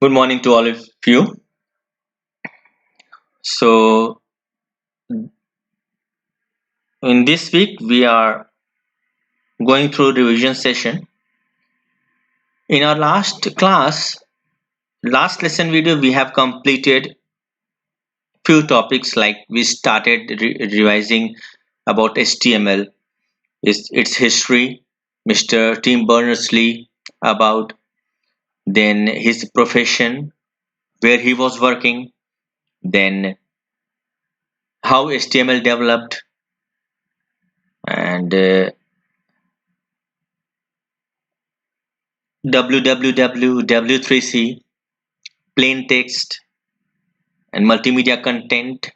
Good morning to all of you. So, in this week, we are going through revision session. In our last lesson video, we have completed few topics like we started revising about HTML, its history, Mr. Tim Berners-Lee, about then his profession, where he was working, then how HTML developed, and www, W3C, plain text, and multimedia content.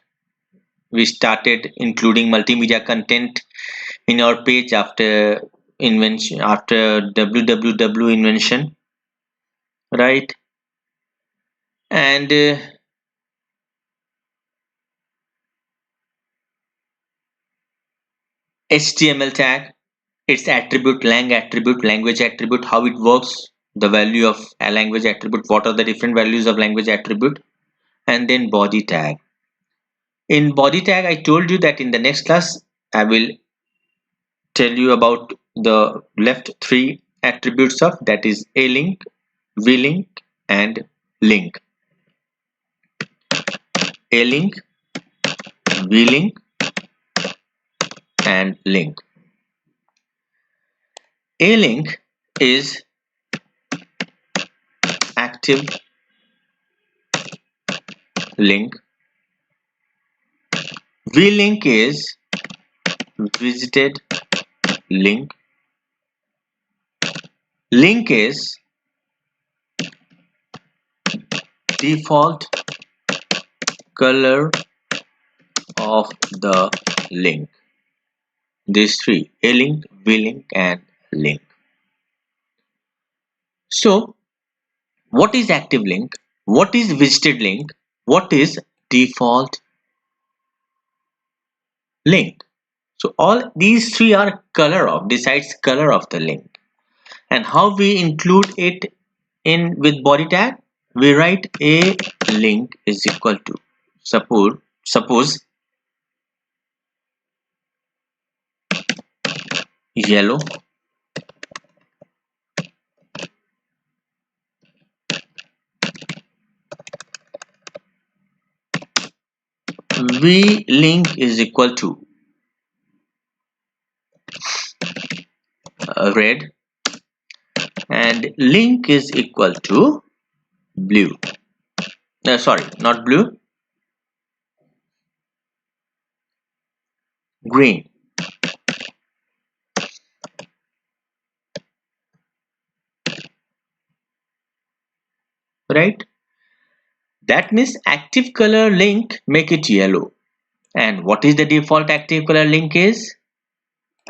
We started including multimedia content in our page after www invention, right? And HTML tag, its attribute, language attribute, how it works, the value of a language attribute, what are the different values of language attribute, and then body tag. In body tag, I told you that in the next class I will tell you about the left three attributes of, that is a link, v link, and link. A link, v link, and link. A link is active link, v link is visited link, link is default color of the link. These three: a link, v link, and link. So what is active link, what is visited link, what is default link? So all these three are decides color of the link. And how we include it in with body tag? We write a link is equal to, suppose yellow, v link is equal to red, and link is equal to blue. Sorry, not blue, green. Right? That means active color link make it yellow. And what is the default active color link is?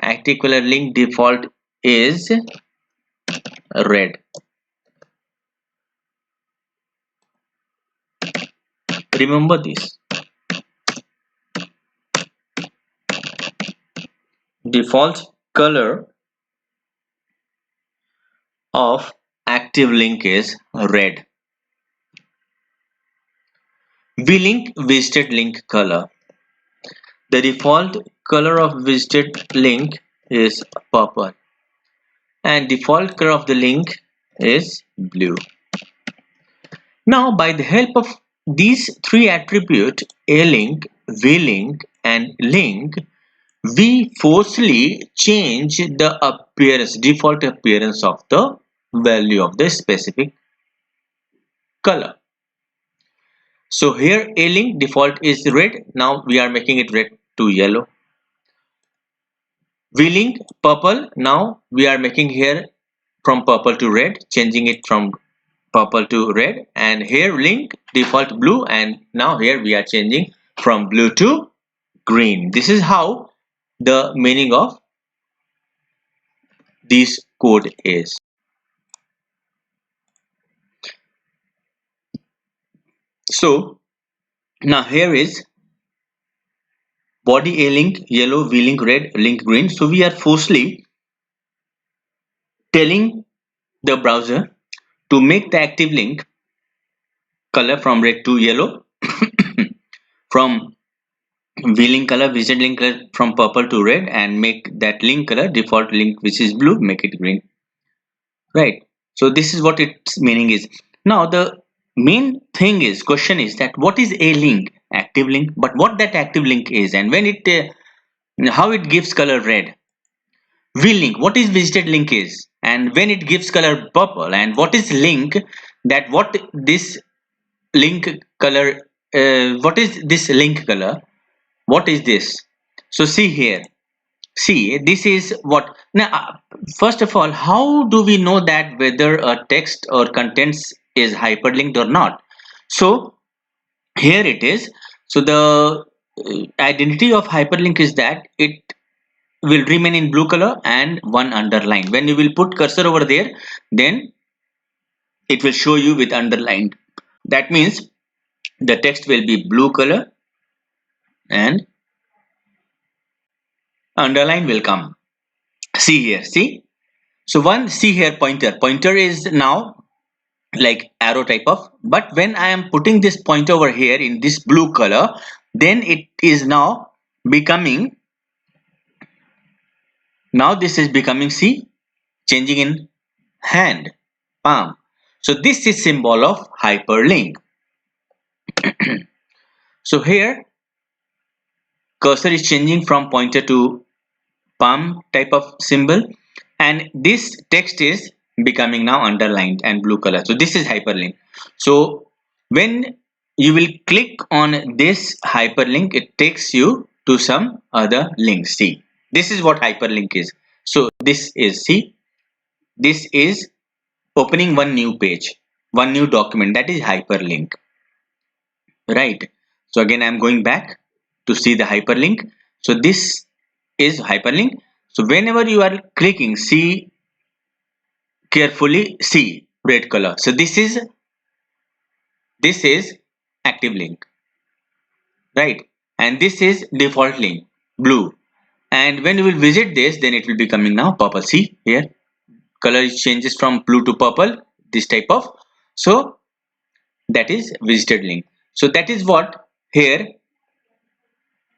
Active color link default is red. Remember this. Default color of active link is red. V-link visited link color. The default color of visited link is purple, and default color of the link is blue. Now, by the help of these three attributes, a link, v link, and link, we forcefully change the default appearance of the value of the specific color. So here a link default is red. Now we are making it red to yellow. V link purple. Now we are making here from purple to red, changing it from purple to red. And here link default blue, and now here we are changing from blue to green. This is how the meaning of this code is. So now here is body a link yellow, v link red, link green. So we are forcefully telling the browser to make the active link color from red to yellow, from v-link color, visit link color from purple to red, and make that link color default link which is blue, make it green. Right. So this is what its meaning is. Now the main thing is, question is that what is a link? Active link. But what that active link is, and when it how it gives color red. V-link, what is visited link is, and when it gives color purple, and what is link, that what this link color, what is this link color, what is this. So see here, see this is what now, first of all, how do we know that whether a text or contents is hyperlinked or not? So here it is. So the identity of hyperlink is that it will remain in blue color and one underline. When you will put cursor over there, then it will show you with underlined. That means the text will be blue color and underline will come. See here, see. So one, see here, pointer is now like arrow type of, but when I am putting this pointer over here in this blue color, then it is now becoming, now this is becoming, see, changing in hand, palm. So this is symbol of hyperlink. So here cursor is changing from pointer to palm type of symbol, and this text is becoming now underlined and blue color. So this is hyperlink. So when you will click on this hyperlink, it takes you to some other link. See, this is what hyperlink is. So this is, see, this is opening one new page, one new document, that is hyperlink, right? So again I am going back to see the hyperlink. So this is hyperlink. So whenever you are clicking, see carefully, see red color. So this is active link, right? And this is default link, blue. And when you will visit this, then it will be coming now purple. See here, color changes from blue to purple, this type of. So that is visited link. So that is what here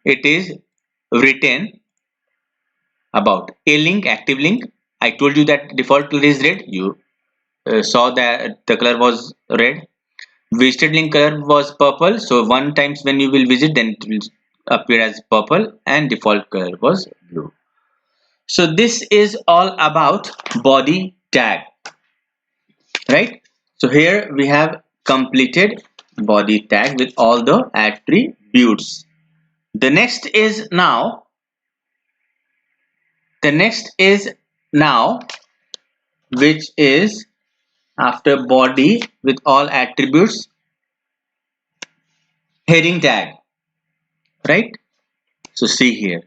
it is written about. A link, active link. I told you that default color is red. You saw that the color was red. Visited link color was purple. So one times when you will visit, then it will appear as purple, and default color was blue. So this is all about body tag, right? So here we have completed body tag with all the attributes. The next is now which is after body with all attributes, heading tag, right? So see here,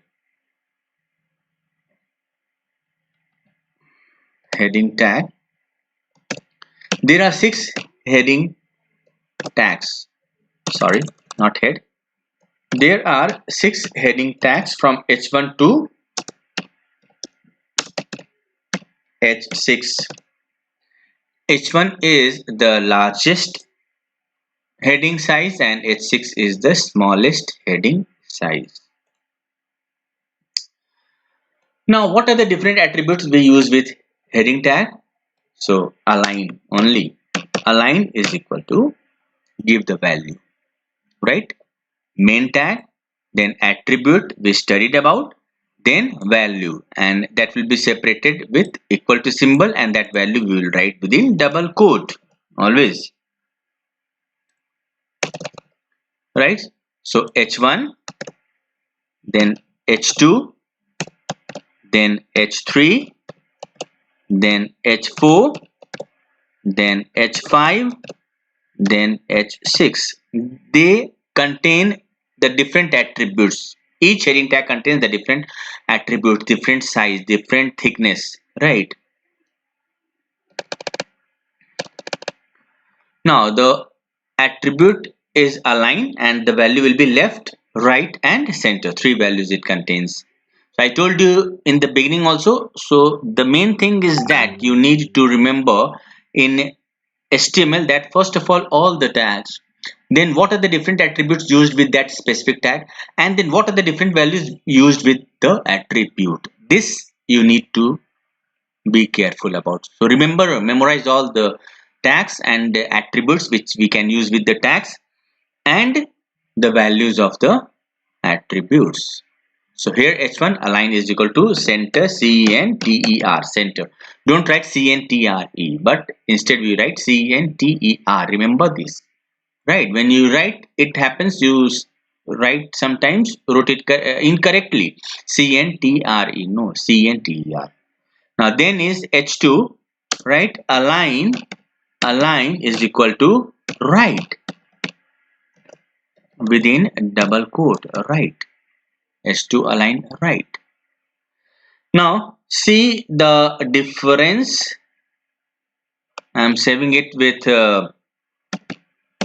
heading tag. There are 6 heading tags. Sorry, not head. There are 6 heading tags from H1 to H6. H1 is the largest heading size and H6 is the smallest heading size. Now what are the different attributes we use with heading tag? So align only. Align is equal to give the value, right? Main tag, then attribute we studied about, then value, and that will be separated with equal to symbol, and that value we will write within double quote always, right? So H1, then H2, then H3, then H4, then H5, then H6. They contain the different attributes. Each heading tag contains the different attributes, different size, different thickness, right? Now the attribute is aligned and the value will be left, right and center. 3 values it contains. So I told you in the beginning also. So the main thing is that you need to remember in HTML, that first of all the tags, then what are the different attributes used with that specific tag, and then what are the different values used with the attribute. This you need to be careful about. So remember, memorize all the tags and the attributes which we can use with the tags and the values of the attributes. So here h1 align is equal to center, center, center. Don't write centre, but instead we write center. Remember this, right? When you write, it happens you write sometimes wrote it incorrectly. Centre, no, center. Now then is h2, right? Align is equal to right within double quote, right. H2 align right. Now see the difference. I'm saving it with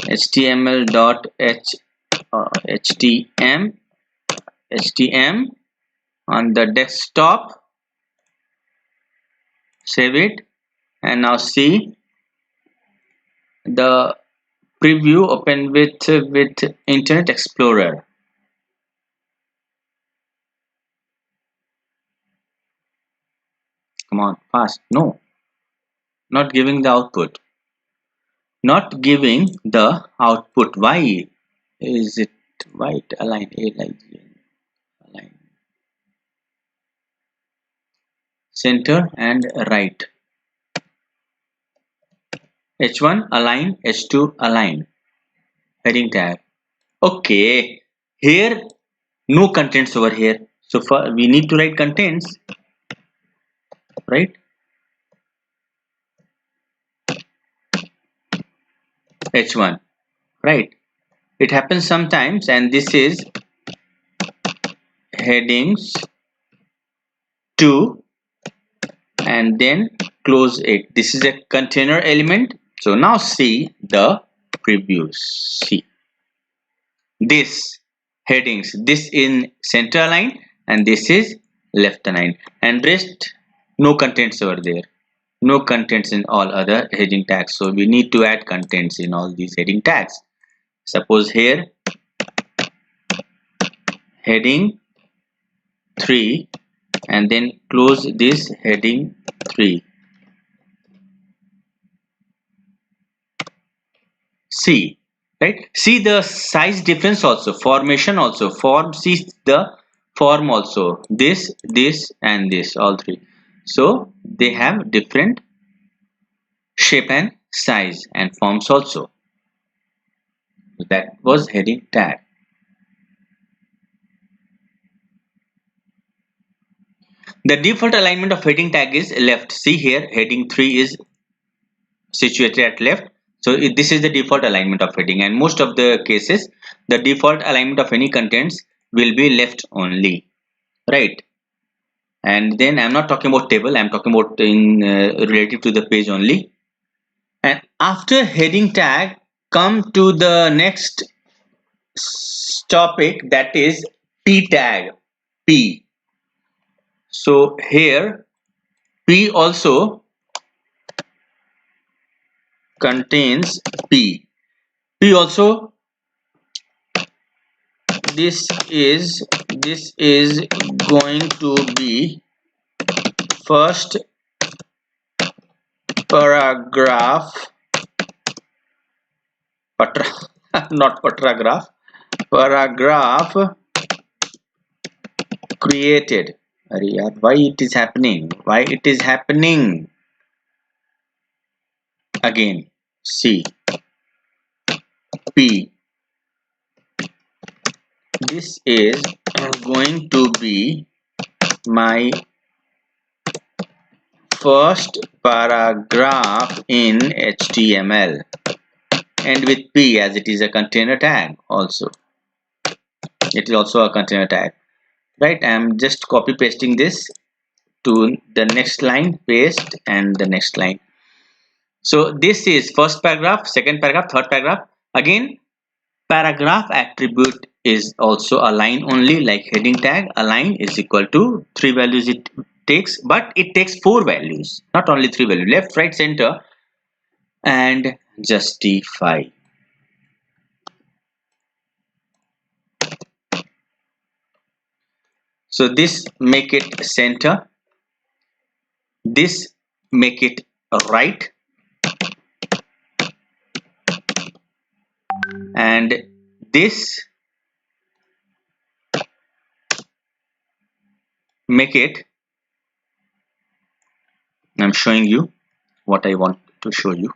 html.htm on the desktop. Save it, and now see the preview. Open with Internet Explorer. Come on, fast. No, not giving the output. Not giving the output. Why is it white? Align align center and right. H1 align, H2 align. Heading tag. Okay, here no contents over here. So for we need to write contents, right? H1, right? It happens sometimes, and this is headings 2, and then close it. This is a container element. So now see the previews. See this headings. This in center align, and this is left align, and rest no contents over there. No contents in all other heading tags. So we need to add contents in all these heading tags. Suppose here heading 3, and then close this heading 3. See, right? See the size difference also, formation also, form. See the form also. This, and this, all three. So they have different shape and size and forms also. That was heading tag. The default alignment of heading tag is left. See here, heading 3 is situated at left. So this is the default alignment of heading, and most of the cases the default alignment of any contents will be left only, right? And then I'm not talking about table, I'm talking about in relative to the page only. And after heading tag, come to the next topic, that is p tag. P. So here P also contains P. P also, this is going to be first paragraph, not paragraph, paragraph created. Why it is happening? Why it is happening? Again, see P. This is going to be my first paragraph in HTML, and with P as it is a container tag also. It is also a container tag, right? I am just copy pasting this to the next line, paste, and the next line. So this is first paragraph, second paragraph, third paragraph. Again, paragraph attribute is also a line only, like heading tag. Align is equal to 3 values it takes, but it takes 4 values, not only 3 values. Left, right, center. and justify. So this make it center, this make it right, and this make it, I'm showing you what I want to show you.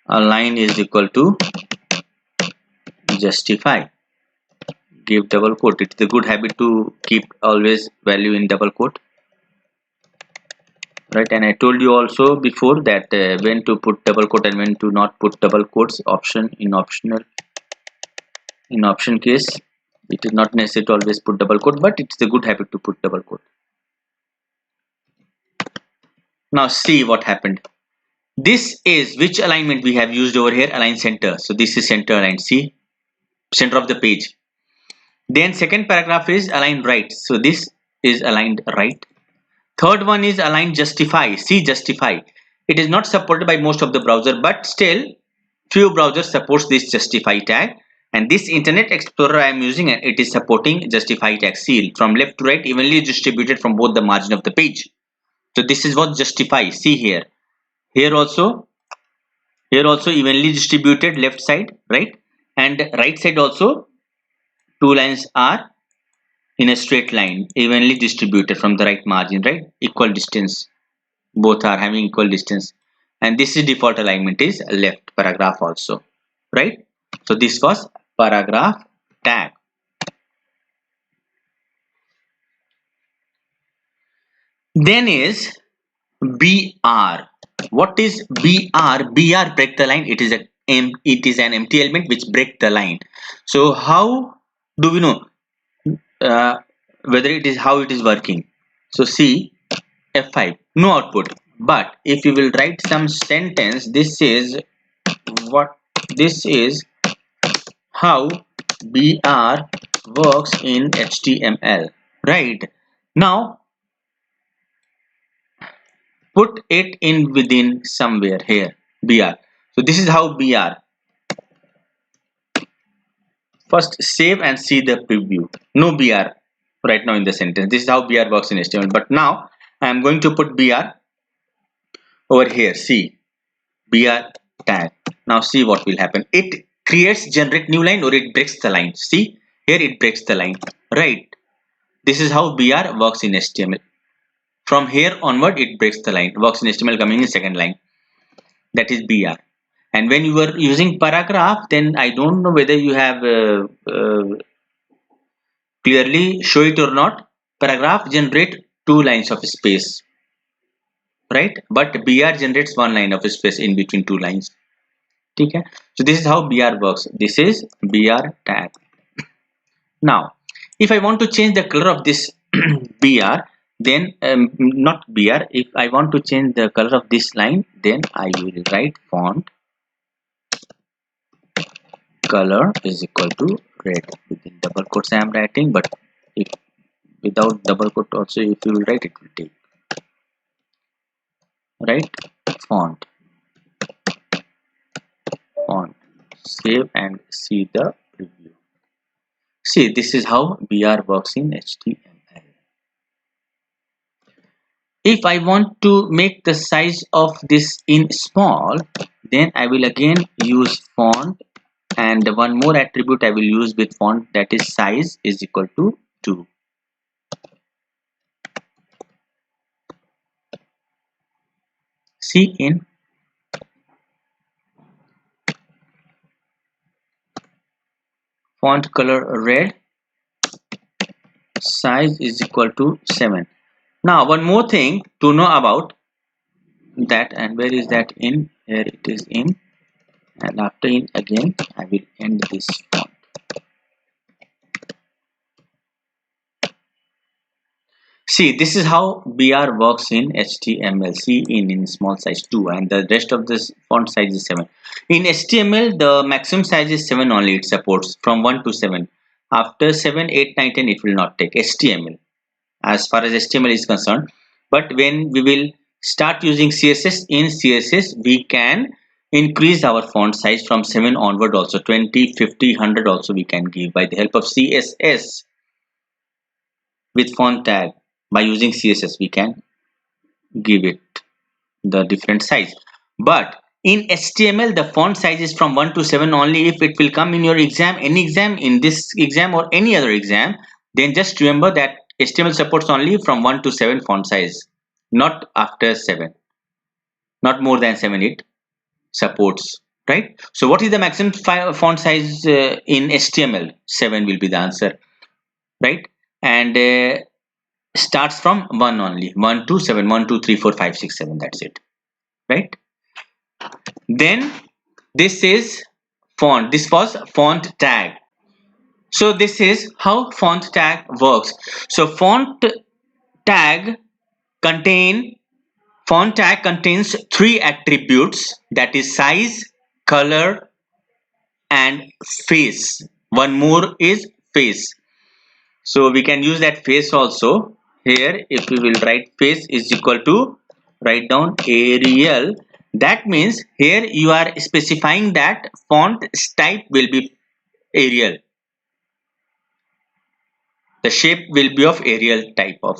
Align is equal to justify. Give double quote. It's a good habit to keep always value in double quote, right? And I told you also before that when to put double quote and when to not put double quotes. Option in optional, in option case it is not necessary to always put double quote, but it's a good habit to put double quote. Now see what happened. This is which alignment we have used over here, align center. So this is center aligned, see, center of the page. Then second paragraph is align right, so this is aligned right. Third one is align justify, see justify. It is not supported by most of the browser, but still few browsers supports this justify tag, and this Internet Explorer I am using, and it is supporting justify tag. See, from left to right evenly distributed from both the margin of the page. So this is what justify, see here. Here also evenly distributed left side, right, and right side also two lines are in a straight line evenly distributed from the right margin, right, equal distance, both are having equal distance, and this is default alignment is left paragraph also, right. So this was paragraph tag. Then is BR. What is BR? BR break the line. It is an empty element which break the line. So how do we know whether it is how it is working? So see F5, no output. But if you will write some sentence, this is what, this is how BR works in HTML. Right. Now put it in within somewhere here, BR. So this is how BR. First save and see the preview. No BR right now in the sentence. This is how BR works in HTML. But now I am going to put BR over here. See BR tag. Now see what will happen. It creates generate new line or it breaks the line. See here it breaks the line. Right. This is how BR works in HTML. From here onward it breaks the line. Works in HTML coming in second line. That is BR. And when you are using paragraph, then I don't know whether you have clearly show it or not. Paragraph generate two lines of space, right? But BR generates one line of space in between two lines. Okay. So this is how BR works. This is BR tag. Now, if I want to change the color of this BR, then not BR. If I want to change the color of this line, then I will write font color is equal to red. Within double quotes I am writing, but if without double quote also if you will write, it will take, right, font save and see the preview. See, this is how BR works in HTML. If I want to make the size of this in small, then I will again use font, and one more attribute I will use with font, that is size is equal to 2. See in font color red, size is equal to 7. Now one more thing to know about that, and where is that in? Here it is in, and after in again I will end this font. See, this is how BR works in HTML. See in small size 2, and the rest of this font size is 7. In HTML the maximum size is 7 only, it supports from 1 to 7. After 7, 8, 9, 10 it will not take HTML as far as HTML is concerned. But when we will start using CSS. In CSS we can increase our font size from 7 onward also. 20, 50, 100 also we can give by the help of CSS. With font tag, by using CSS we can give it the different size. But in HTML the font size is from 1 to 7 only. If it will come in your exam, any exam, in this exam or any other exam, then just remember that HTML supports only from 1 to 7 font size, not after 7, not more than 7 it supports, right? So what is the maximum font size in HTML? 7 will be the answer, right? And starts from 1 only, 1 to 7, 1 2 3 4 5 6 7, that's it, right? Then this is font. This was font tag. So this is how font tag works. So contain font tag contains three attributes, that is size, color and face. One more is face. So we can use that face also. Here if we will write face is equal to, write down Arial. That means here you are specifying that font type will be Arial. The shape will be of Arial type of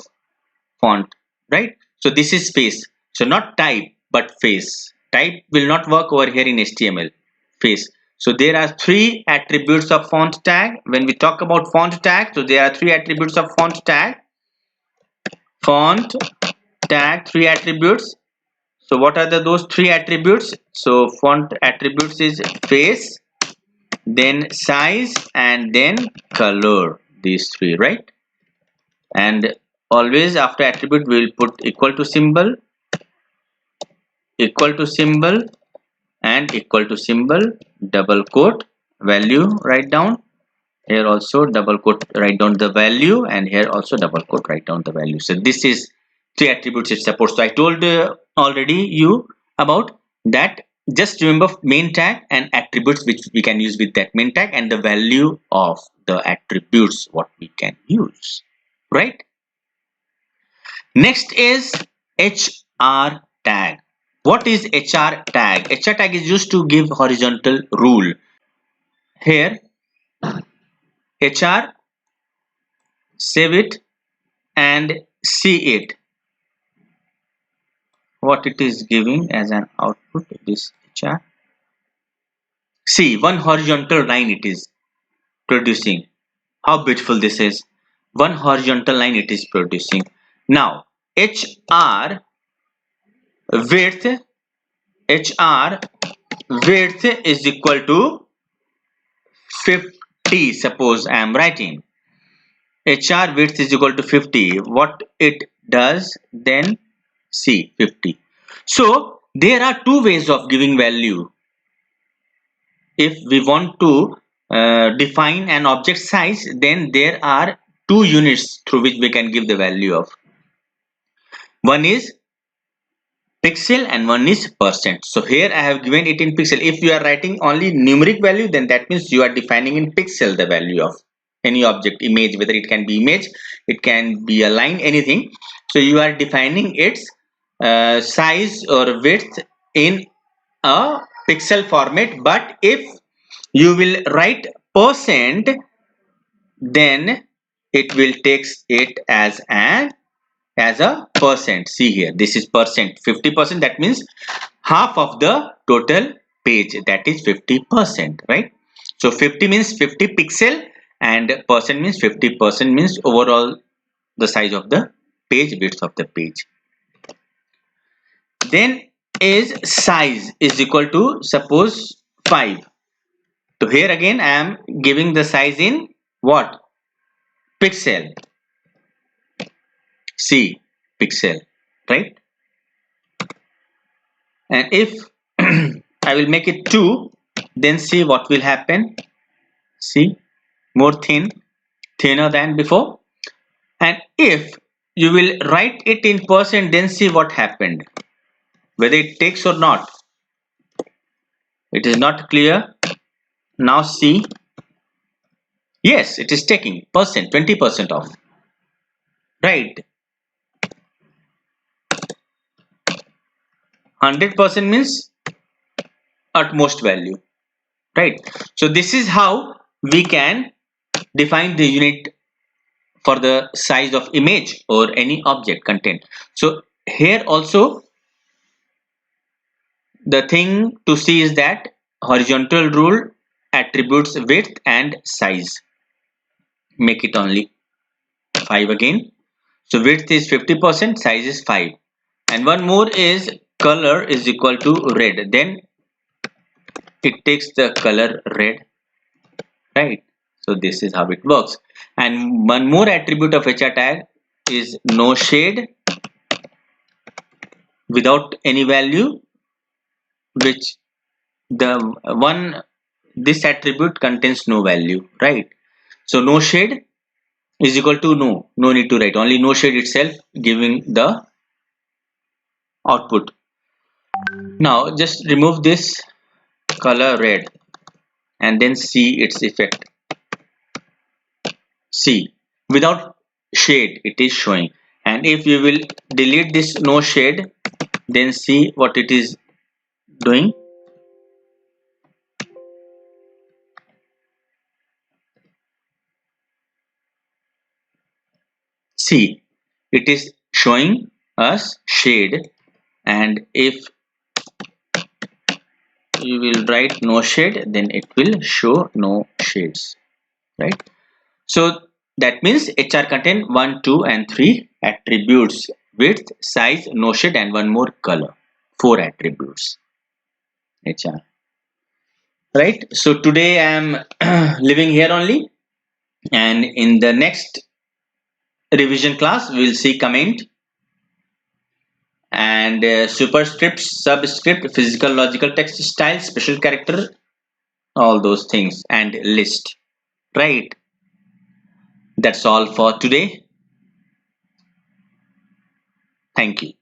font, right? So this is face. So not type but face. Type will not work over here in HTML. Face. So there are three attributes of font tag. When we talk about font tag, so there are three attributes of font tag. Font tag, three attributes. So what are those three attributes? So font attributes is face, then size and then color. These three, right? And always after attribute we will put equal to symbol and equal to symbol, double quote, value, write down. Here also double quote, write down the value, and here also double quote, write down the value. So this is three attributes it supports. So I told already you about that. Just remember main tag and attributes which we can use with that main tag, and the value of the attributes what we can use, right? Next is HR tag. What is HR tag? HR tag is used to give horizontal rule. Here HR, save it and see it. What it is giving as an output, this HR. See, one horizontal line it is producing. How beautiful this is. One horizontal line it is producing. Now HR width is equal to 50. Suppose I am writing HR width is equal to 50. What it does then, see 50. So there are two ways of giving value. If we want to define an object size, then there are two units through which we can give the value of. One is pixel and one is percent. So here I have given it in pixel. If you are writing only numeric value, then that means you are defining in pixel the value of any object, image, whether it can be image, it can be a line, anything. So you are defining its size or width in a pixel format. But if you will write percent, then it will takes it as a percent. See here, this is percent, 50%. That means half of the total page, that is 50%, right? So 50 means 50 pixel and percent means 50%, means overall the size of the page, width of the page. Then is size is equal to, suppose 5. So here again I am giving the size in what? Pixel. See, pixel, right? And if I will make it 2, then see what will happen. See, more thinner than before. And if you will write it in percent, then see what happened, whether it takes or not. It is not clear. Now see, yes, it is taking percent, 20% off, right? 100% means utmost value, right? So this is how we can define the unit for the size of image or any object content. So here also the thing to see is that horizontal rule attributes width and size. Make it only 5 again. So width is 50%, size is 5. And one more is color is equal to red. Then it takes the color red, right? So this is how it works. And one more attribute of HR tag is no shade without any value, which the one this attribute contains no value, right? So no shade is equal to no need to write, only no shade itself giving the output. Now just remove this color red and then see its effect. See, without shade it is showing, and if you will delete this no shade, then see what it is doing. See, it is showing us shade, and if you will write no shade, then it will show no shades, right? So that means HR contain 1, 2 and 3 attributes: width, size, no shade and one more color. 4 attributes HR. Right. So today I am leaving here only, and in the next revision class we will see comment and superscript, subscript, physical, logical, text style, special character, all those things, and list. Right. That's all for today. Thank you.